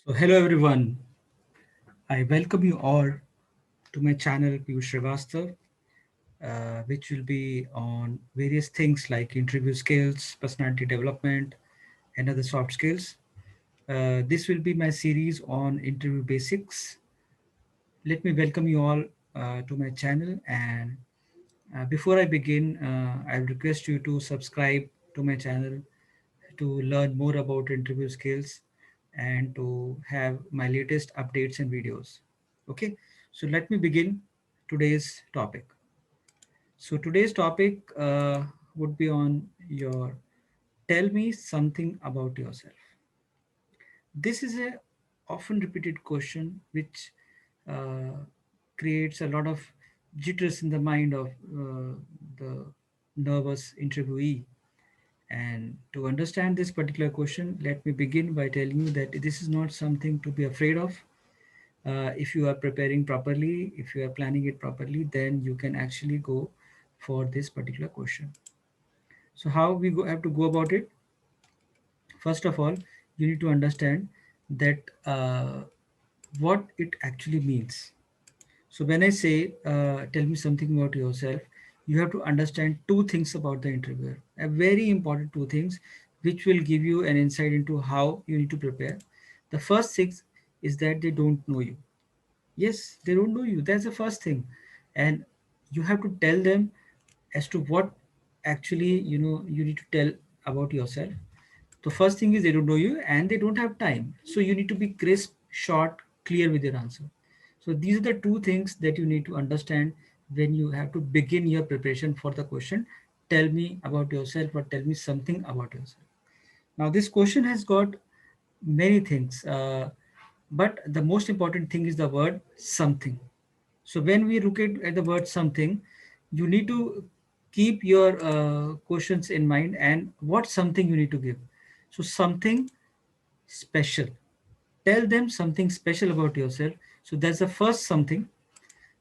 So, hello everyone. I welcome you all to my channel Piyush Srivastav, which will be on various things like interview skills, personality development, and other soft skills. This will be my series on interview basics. Let me welcome you all to my channel. And before I begin, I request you to subscribe to my channel to learn more about interview skills and to have my latest updates and videos. Okay, so let me begin today's topic. So today's topic would be on your tell me something about yourself. This is a often repeated question which uh, creates a lot of jitters in the mind of the nervous interviewee. And to understand this particular question, let me begin by telling you that this is not something to be afraid of. If you are preparing properly, if you are planning it properly, then you can actually go for this particular question. So how we have to go about it? First of all, you need to understand that what it actually means. So when I say, tell me something about yourself, you have to understand two things about the interviewer, a very important two things, which will give you an insight into how you need to prepare. The first thing is that they don't know you. Yes, they don't know you. That's the first thing. And you have to tell them as to what actually, you need to tell about yourself. The first thing is they don't know you and they don't have time. So you need to be crisp, short, clear with your answer. So these are the two things that you need to understand when you have to begin your preparation for the question. Tell me about yourself or tell me something about yourself. Now this question has got many things, but the most important thing is the word something. So when we look at the word something, you need to keep your questions in mind and what something you need to give. So something special. Tell them something special about yourself. So that's the first something.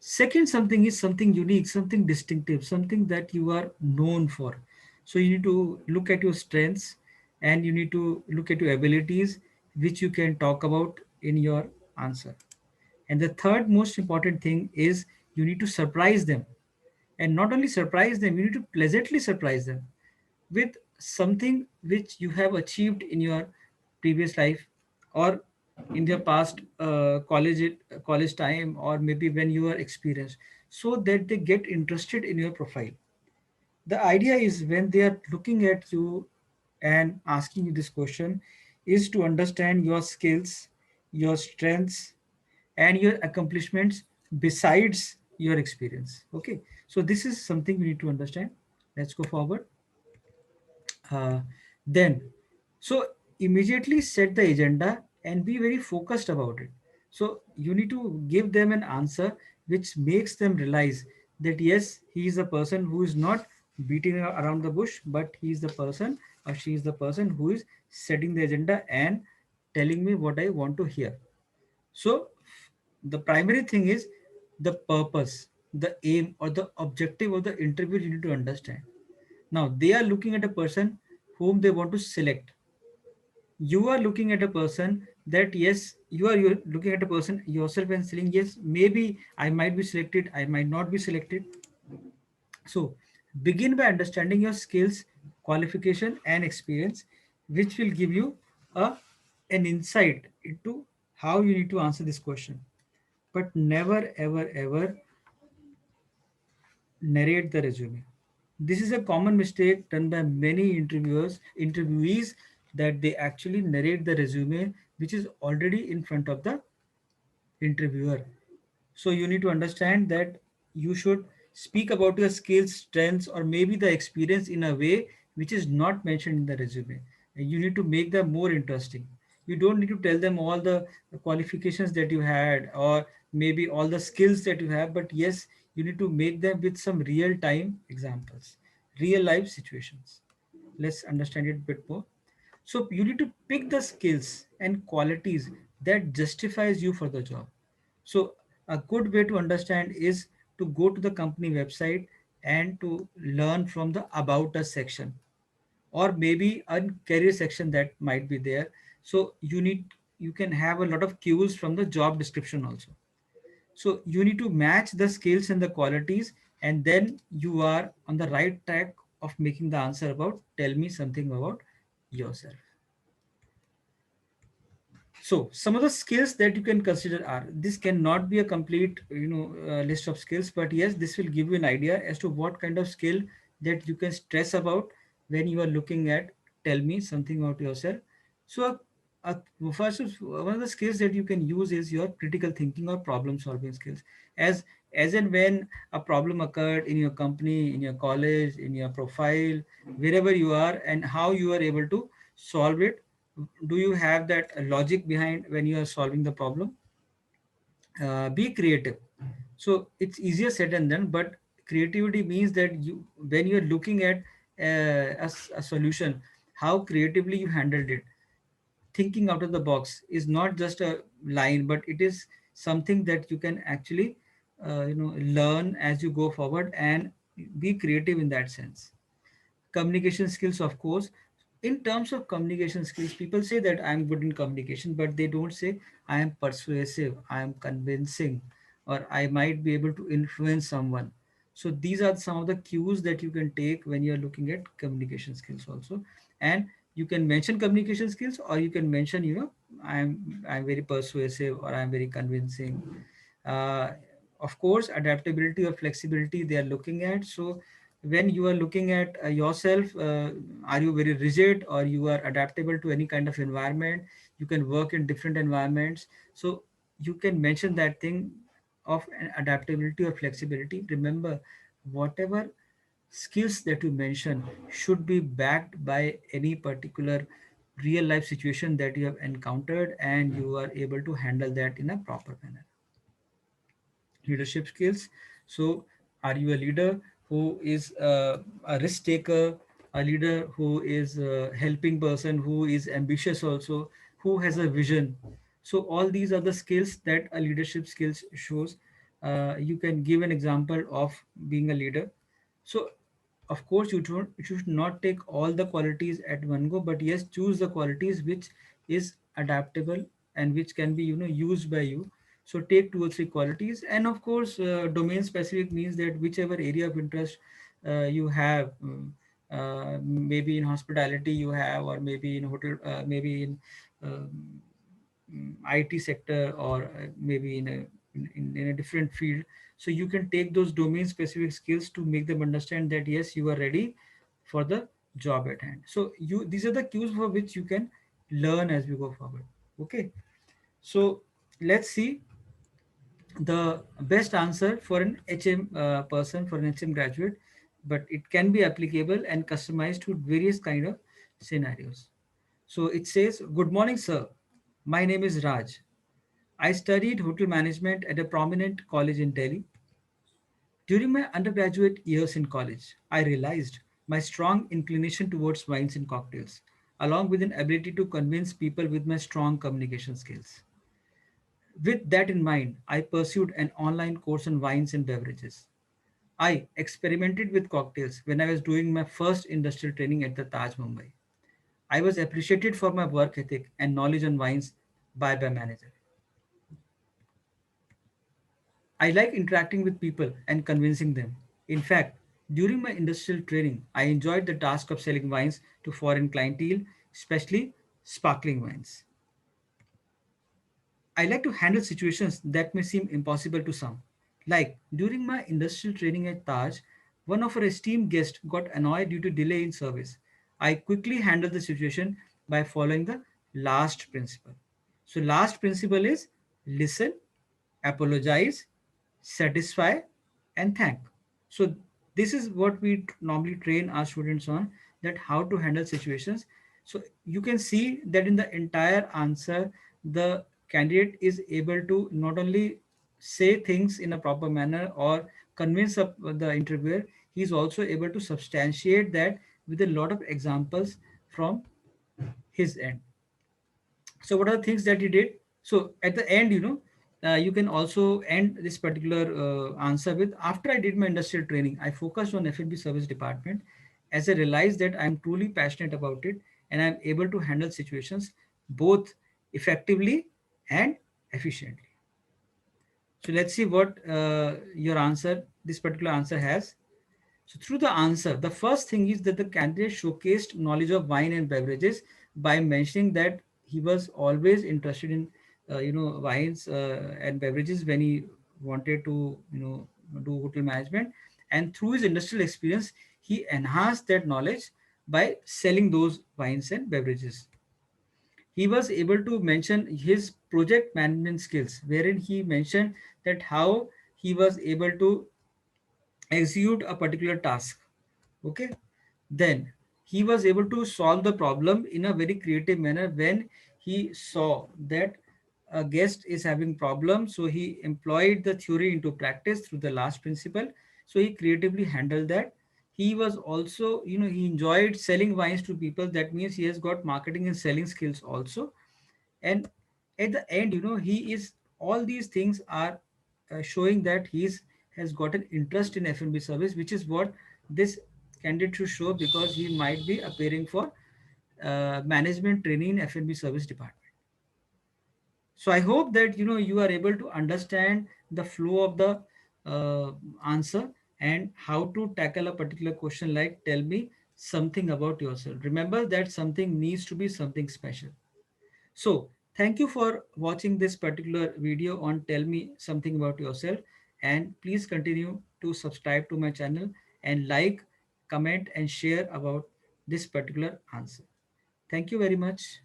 Second something is something unique, something distinctive, something that you are known for. So you need to look at your strengths and you need to look at your abilities, which you can talk about in your answer. And the third most important thing is you need to surprise them. And not only surprise them, you need to pleasantly surprise them with something which you have achieved in your previous life or in your past college time, or maybe when you are experienced, so that they get interested in your profile. The idea is when they are looking at you and asking you this question is to understand your skills, your strengths, and your accomplishments besides your experience. Okay, so this is something we need to understand. Let's go forward. uh, then so immediately set the agenda and be very focused about it. So you need to give them an answer which makes them realize that yes, he is a person who is not beating around the bush, but he is the person or she is the person who is setting the agenda and telling me what I want to hear. So the primary thing is the purpose, the aim, or the objective of the interview you need to understand. Now they are looking at a person whom they want to select. You are looking at a person that yes, you're looking at a person yourself and saying yes, maybe I might be selected, I might not be selected. So begin by understanding your skills, qualification, and experience, which will give you a an insight into how you need to answer this question. But never ever ever narrate the resume. This is a common mistake done by many interviewees, that they actually narrate the resume which is already in front of the interviewer. So you need to understand that you should speak about your skills, strengths, or maybe the experience in a way which is not mentioned in the resume. And you need to make them more interesting. You don't need to tell them all the qualifications that you had or maybe all the skills that you have, but yes, you need to make them with some real time examples, real life situations. Let's understand it a bit more. So you need to pick the skills and qualities that justifies you for the job. So a good way to understand is to go to the company website and to learn from the about us section, or maybe a career section that might be there. So you need you can have a lot of cues from the job description also. So you need to match the skills and the qualities, and then you are on the right track of making the answer about tell me something about yourself. So some of the skills that you can consider are, this cannot be a complete list of skills, but yes, this will give you an idea as to what kind of skill that you can stress about when you are looking at tell me something about yourself. So first one of the skills that you can use is your critical thinking or problem solving skills. As and when a problem occurred in your company, in your college, in your profile, wherever you are, and how you are able to solve it. Do you have that logic behind when you are solving the problem? Be creative. So it's easier said than done, but creativity means that you, when you're looking at a solution, how creatively you handled it. Thinking out of the box is not just a line, but it is something that you can actually learn as you go forward, and be creative in that sense. Communication skills, of course. In terms of communication skills, people say that I'm good in communication, but they don't say I am persuasive, I am convincing, or I might be able to influence someone. So these are some of the cues that you can take when you're looking at communication skills also. And you can mention communication skills, or you can mention, I'm very persuasive, or I'm very convincing. uh, of course, adaptability or flexibility they are looking at. So when you are looking at yourself, are you very rigid, or you are adaptable to any kind of environment? You can work in different environments. So you can mention that thing of an adaptability or flexibility. Remember, whatever skills that you mention should be backed by any particular real life situation that you have encountered, and you are able to handle that in a proper manner. Leadership skills. So are you a leader who is a risk taker, a leader who is a helping person, who is ambitious also, who has a vision? So all these are the skills that a leadership skills shows. You can give an example of being a leader. So of course you should not take all the qualities at one go, but yes, choose the qualities which is adaptable and which can be used by you. So take 2 or 3 qualities, and of course domain specific means that whichever area of interest you have, maybe in hospitality you have, or maybe in hotel, maybe in um, IT sector, or maybe in a different field. So you can take those domain specific skills to make them understand that yes, you are ready for the job at hand. So you, these are the cues for which you can learn as we go forward. Okay, so let's see the best answer for an HM person, for an HM graduate, but it can be applicable and customized to various kind of scenarios. So it says, "Good morning, sir. My name is Raj. I studied hotel management at a prominent college in Delhi. During my undergraduate years in college, I realized my strong inclination towards wines and cocktails, along with an ability to convince people with my strong communication skills. With that in mind, I pursued an online course on wines and beverages. I experimented with cocktails when I was doing my first industrial training at the Taj Mumbai. I was appreciated for my work ethic and knowledge on wines by my manager. I like interacting with people and convincing them. In fact, during my industrial training, I enjoyed the task of selling wines to foreign clientele, especially sparkling wines. I like to handle situations that may seem impossible to some. Like during my industrial training at Taj, one of our esteemed guests got annoyed due to delay in service. I quickly handled the situation by following the last principle. So, last principle is listen, apologize, satisfy, and thank. So this is what we normally train our students on, that how to handle situations. So you can see that in the entire answer, the candidate is able to not only say things in a proper manner or convince the interviewer, he is also able to substantiate that with a lot of examples from his end. So what are the things that he did? So at the end, you can also end this particular answer with, after I did my industrial training, I focused on F&B service department, as I realized that I'm truly passionate about it, and I'm able to handle situations both effectively and efficiently. So let's see what your answer, this particular answer has. So through the answer, the first thing is that the candidate showcased knowledge of wine and beverages by mentioning that he was always interested in, wines and beverages when he wanted to, do hotel management. And through his industrial experience, he enhanced that knowledge by selling those wines and beverages. He was able to mention his project management skills, wherein he mentioned that how he was able to execute a particular task. Okay, then he was able to solve the problem in a very creative manner when he saw that a guest is having problem, so he employed the theory into practice through the last principle. So he creatively handled that. He was also, he enjoyed selling wines to people. That means he has got marketing and selling skills also. And at the end, he is, all these things are showing that has got an interest in F&B service, which is what this candidate should show, because he might be appearing for management training in F&B service department. So I hope that you are able to understand the flow of the uh, answer and how to tackle a particular question like tell me something about yourself. Remember that something needs to be something special. So, thank you for watching this particular video on Tell Me Something About Yourself. And please continue to subscribe to my channel and like, comment, and share about this particular answer. Thank you very much.